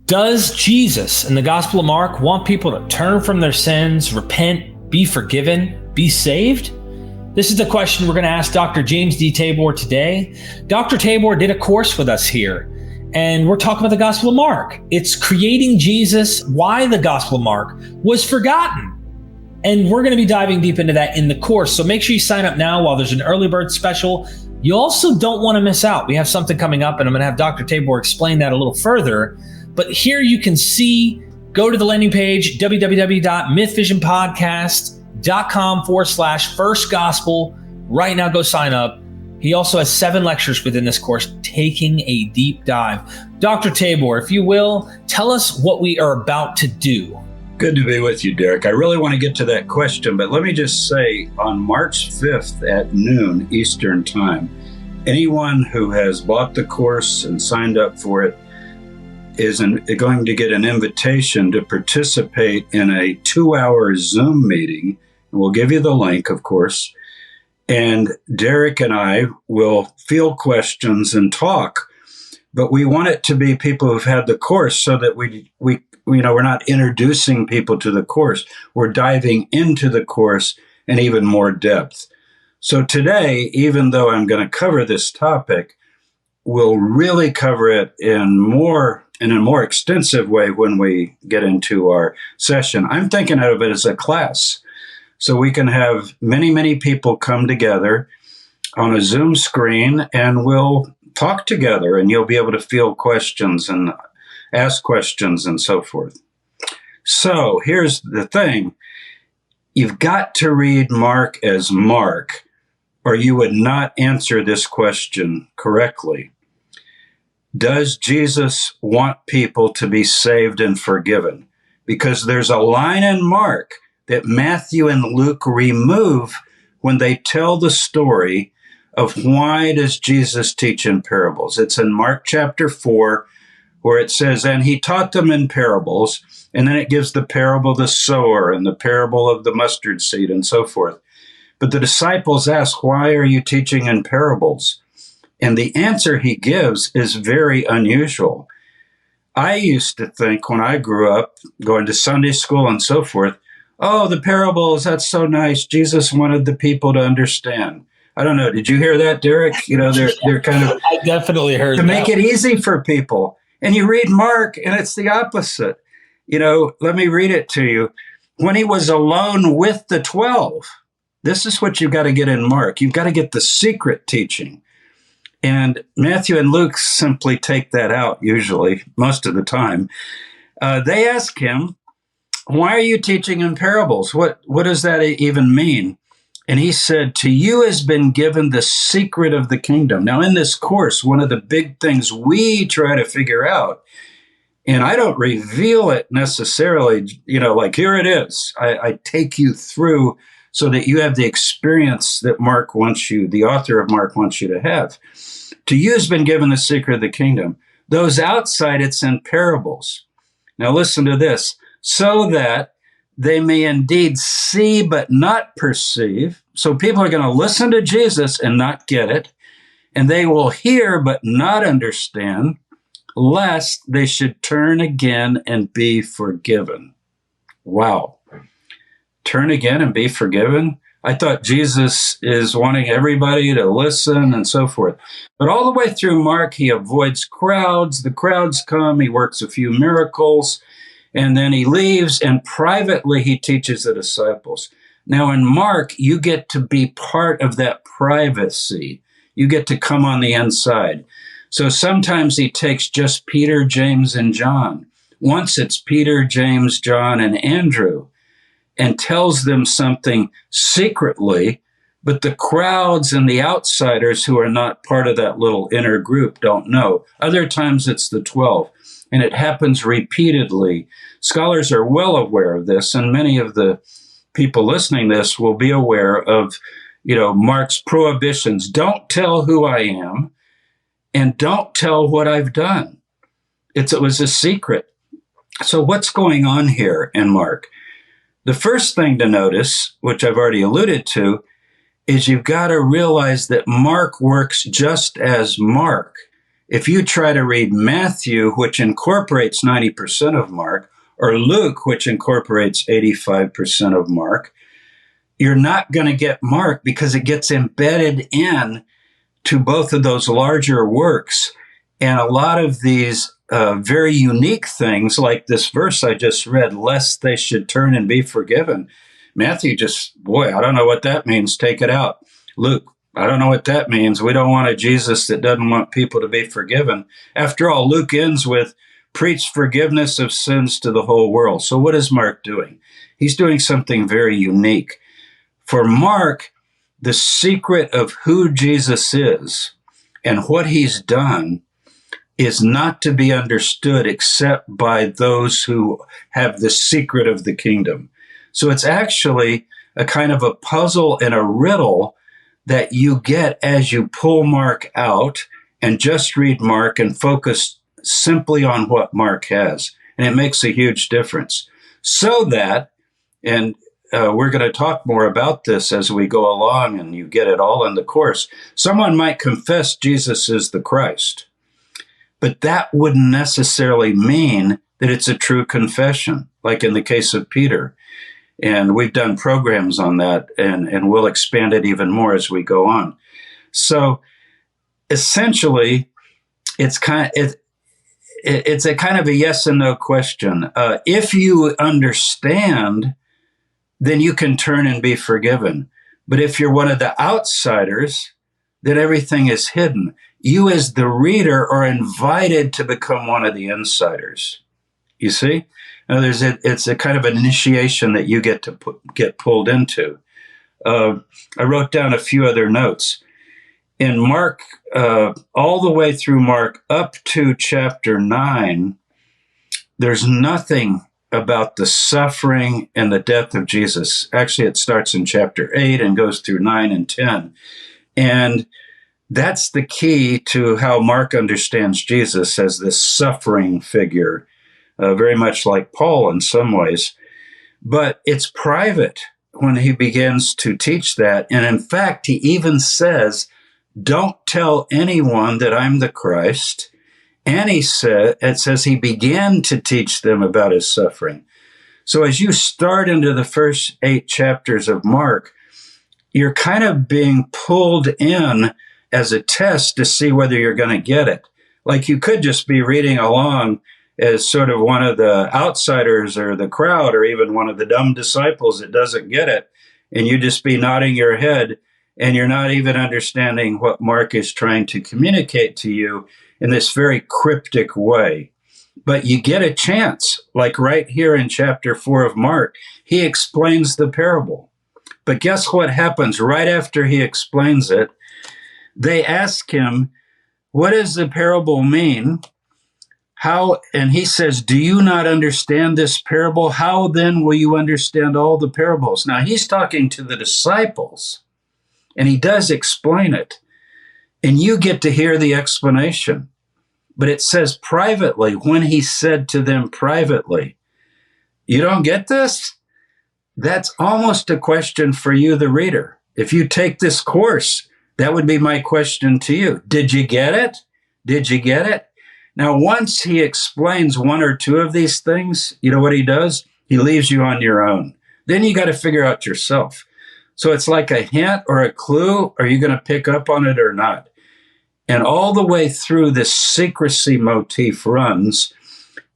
Does Jesus in the Gospel of Mark want people to turn from their sins, repent, be forgiven, be saved? This is the question we're going to ask Dr. James D. Tabor today. Dr. Tabor did a course with us here, and we're talking about the Gospel of Mark. It's creating Jesus, why the Gospel of Mark was forgotten. And we're going to be diving deep into that in the course. So make sure you sign up now while there's an early bird special. You also don't want to miss out. We have something coming up, and I'm going to have Dr. Tabor explain that a little further. But here you can see, go to the landing page, www.mythvisionpodcast.com/first gospel. Right now, go sign up. He also has 7 lectures within this course, taking a deep dive. Dr. Tabor, if you will, tell us what we are about to do. Good to be with you, Derek. I really want to get to that question, but let me just say on March 5th at noon Eastern Time, anyone who has bought the course and signed up for it is going to get an invitation to participate in a 2-hour Zoom meeting. And we'll give you the link, of course. And Derek and I will field questions and talk, but we want it to be people who've had the course so that we're not introducing people to the course. We're diving into the course in even more depth. So today, even though I'm going to cover this topic, we'll really cover it in a more extensive way when we get into our session. I'm thinking of it as a class. So we can have many, many people come together on a Zoom screen and we'll talk together, and you'll be able to field questions and ask questions and so forth. So here's the thing. You've got to read Mark as Mark, or you would not answer this question correctly. Does Jesus want people to be saved and forgiven? Because there's a line in Mark that Matthew and Luke remove when they tell the story of why does Jesus teach in parables. It's in Mark chapter 4, where it says, and he taught them in parables, and then it gives the parable of the sower and the parable of the mustard seed and so forth. But the disciples ask, why are you teaching in parables? And the answer he gives is very unusual. I used to think when I grew up, going to Sunday school and so forth, oh, the parables, that's so nice. Jesus wanted the people to understand. I don't know. Did you hear that, Derek? They're kind of... I definitely heard to that. make it easy for people. And you read Mark, and it's the opposite. Let me read it to you. When he was alone with the 12, this is what you've got to get in Mark. You've got to get the secret teaching. And Matthew and Luke simply take that out, usually, most of the time. They ask him, why are you teaching in parables? What does that even mean? And he said, to you has been given the secret of the kingdom. Now, in this course, one of the big things we try to figure out, and I don't reveal it necessarily, like here it is. I take you through so that you have the experience that Mark wants you, the author of Mark wants you to have. To you has been given the secret of the kingdom. Those outside, it's in parables. Now listen to this. So that they may indeed see but not perceive. So people are going to listen to Jesus and not get it. And they will hear but not understand, lest they should turn again and be forgiven. Wow. Turn again and be forgiven? I thought Jesus is wanting everybody to listen and so forth. But all the way through Mark, he avoids crowds. The crowds come, he works a few miracles, and then he leaves, and privately he teaches the disciples. Now in Mark, you get to be part of that privacy. You get to come on the inside. So sometimes he takes just Peter, James, and John. Once it's Peter, James, John, and Andrew, and tells them something secretly, but the crowds and the outsiders who are not part of that little inner group don't know. Other times it's the 12, and it happens repeatedly. Scholars are well aware of this, and many of the people listening to this will be aware of, Mark's prohibitions. Don't tell who I am, and don't tell what I've done. It was a secret. So what's going on here in Mark? The first thing to notice, which I've already alluded to, is you've got to realize that Mark works just as Mark. If you try to read Matthew, which incorporates 90% of Mark, or Luke, which incorporates 85% of Mark, you're not going to get Mark because it gets embedded in to both of those larger works. And a lot of these very unique things, like this verse I just read, lest they should turn and be forgiven. Matthew I don't know what that means. Take it out. Luke, I don't know what that means. We don't want a Jesus that doesn't want people to be forgiven. After all, Luke ends with, preach forgiveness of sins to the whole world. So what is Mark doing? He's doing something very unique. For Mark, the secret of who Jesus is and what he's done is not to be understood except by those who have the secret of the kingdom. So it's actually a kind of a puzzle and a riddle that you get as you pull Mark out and just read Mark and focus simply on what Mark has. And it makes a huge difference. So that, and we're going to talk more about this as we go along, and you get it all in the course. Someone might confess Jesus is the Christ, but that wouldn't necessarily mean that it's a true confession, like in the case of Peter. And we've done programs on that, and we'll expand it even more as we go on. So essentially, it's a kind of a yes and no question. If you understand, then you can turn and be forgiven. But if you're one of the outsiders, then everything is hidden. You as the reader are invited to become one of the insiders. You see? Now, it's a kind of initiation that you get to get pulled into. I wrote down a few other notes. In Mark, all the way through Mark up to chapter 9, there's nothing about the suffering and the death of Jesus. Actually, it starts in chapter 8 and goes through 9 and 10. And that's the key to how Mark understands Jesus, as this suffering figure, very much like Paul in some ways. But it's private when he begins to teach that. And in fact, he even says, don't tell anyone that I'm the Christ. And it says he began to teach them about his suffering. So as you start into the first 8 chapters of Mark, you're kind of being pulled in as a test to see whether you're going to get it. Like you could just be reading along as sort of one of the outsiders or the crowd, or even one of the dumb disciples that doesn't get it, and you just be nodding your head, and you're not even understanding what Mark is trying to communicate to you in this very cryptic way. But you get a chance, like right here in chapter 4 of Mark, he explains the parable. But guess what happens right after he explains it? They ask him, what does the parable mean? How? And he says, do you not understand this parable? How then will you understand all the parables? Now he's talking to the disciples, and he does explain it. And you get to hear the explanation. But it says privately, when he said to them privately, you don't get this? That's almost a question for you, the reader. If you take this course, that would be my question to you. Did you get it? Did you get it? Now, once he explains one or two of these things, you know what he does? He leaves you on your own. Then you got to figure out yourself. So it's like a hint or a clue. Are you going to pick up on it or not? And all the way through, this secrecy motif runs.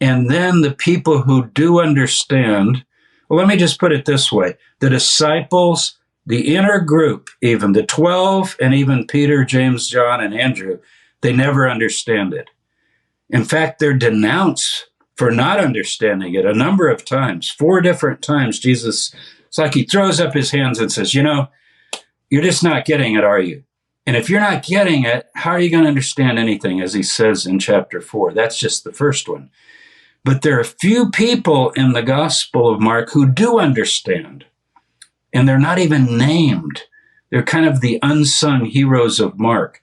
And then the people who do understand, well, let me just put it this way. The disciples, the inner group, even the 12, and even Peter, James, John, and Andrew, they never understand it. In fact, they're denounced for not understanding it a number of times. 4 different times, Jesus, it's like he throws up his hands and says, you know, you're just not getting it, are you? And if you're not getting it, how are you going to understand anything, as he says in chapter 4? That's just the first one. But there are few people in the Gospel of Mark who do understand, and they're not even named. They're kind of the unsung heroes of Mark.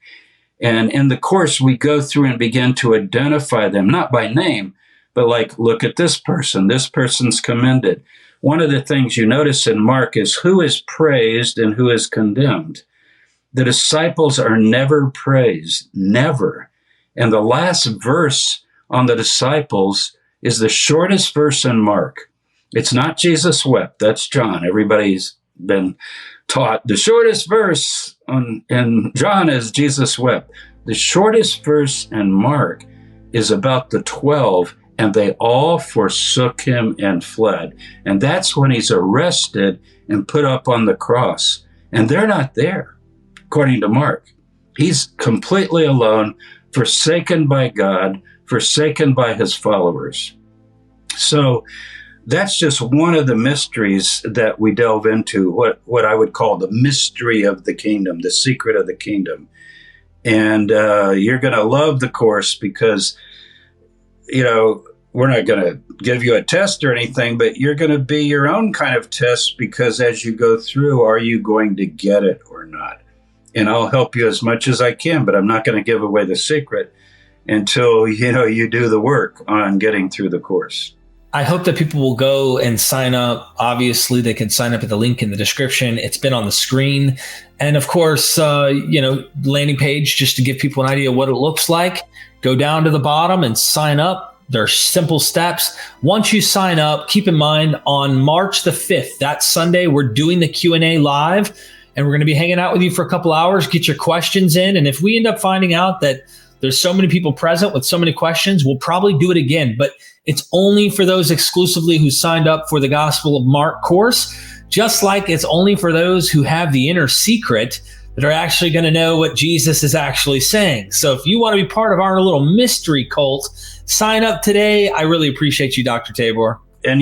And in the course, we go through and begin to identify them, not by name, but like, look at this person's commended. One of the things you notice in Mark is who is praised and who is condemned. The disciples are never praised, never. And the last verse on the disciples is the shortest verse in Mark. It's not Jesus wept. That's John. Everybody's been taught the shortest verse in John is Jesus wept. The shortest verse in Mark is about the 12, and they all forsook him and fled. And that's when he's arrested and put up on the cross. And they're not there, according to Mark. He's completely alone, forsaken by God, forsaken by his followers. So that's just one of the mysteries that we delve into, what I would call the mystery of the kingdom, the secret of the kingdom. And you're going to love the course because, we're not going to give you a test or anything, but you're going to be your own kind of test, because as you go through, are you going to get it or not? And I'll help you as much as I can, but I'm not going to give away the secret until, you do the work on getting through the course. I hope that people will go and sign up. Obviously, they can sign up at the link in the description. It's been on the screen. And of course, landing page, just to give people an idea of what it looks like. Go down to the bottom and sign up. There are simple steps. Once you sign up, keep in mind on March the 5th, that Sunday, we're doing the Q&A live, and we're going to be hanging out with you for a couple hours, get your questions in. And if we end up finding out that there's so many people present with so many questions, we'll probably do it again. But it's only for those exclusively who signed up for the Gospel of Mark course, just like it's only for those who have the inner secret that are actually going to know what Jesus is actually saying. So if you want to be part of our little mystery cult, sign up today. I really appreciate you, Dr. Tabor. And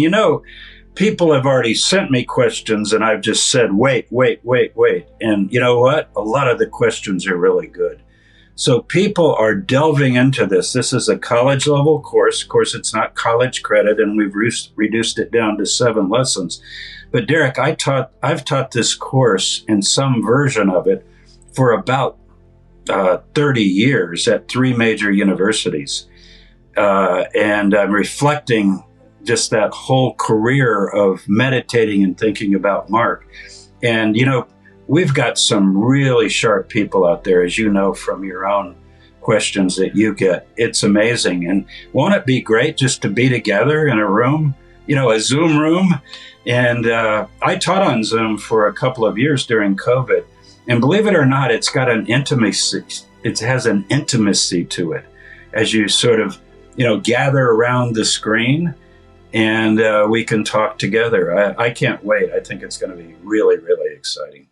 people have already sent me questions, and I've just said, wait. And you know what? A lot of the questions are really good. So people are delving into this. This is a college level course. Of course, it's not college credit, and we've reduced it down to 7 lessons. But Derek, I've taught this course in some version of it for about 30 years at 3 major universities. And I'm reflecting just that whole career of meditating and thinking about Mark. And, we've got some really sharp people out there, as you know, from your own questions that you get. It's amazing. And won't it be great just to be together in a room, a Zoom room? And I taught on Zoom for a couple of years during COVID. And believe it or not, it's got an intimacy. It has an intimacy to it as you sort of, gather around the screen, and we can talk together. I can't wait. I think it's going to be really, really exciting.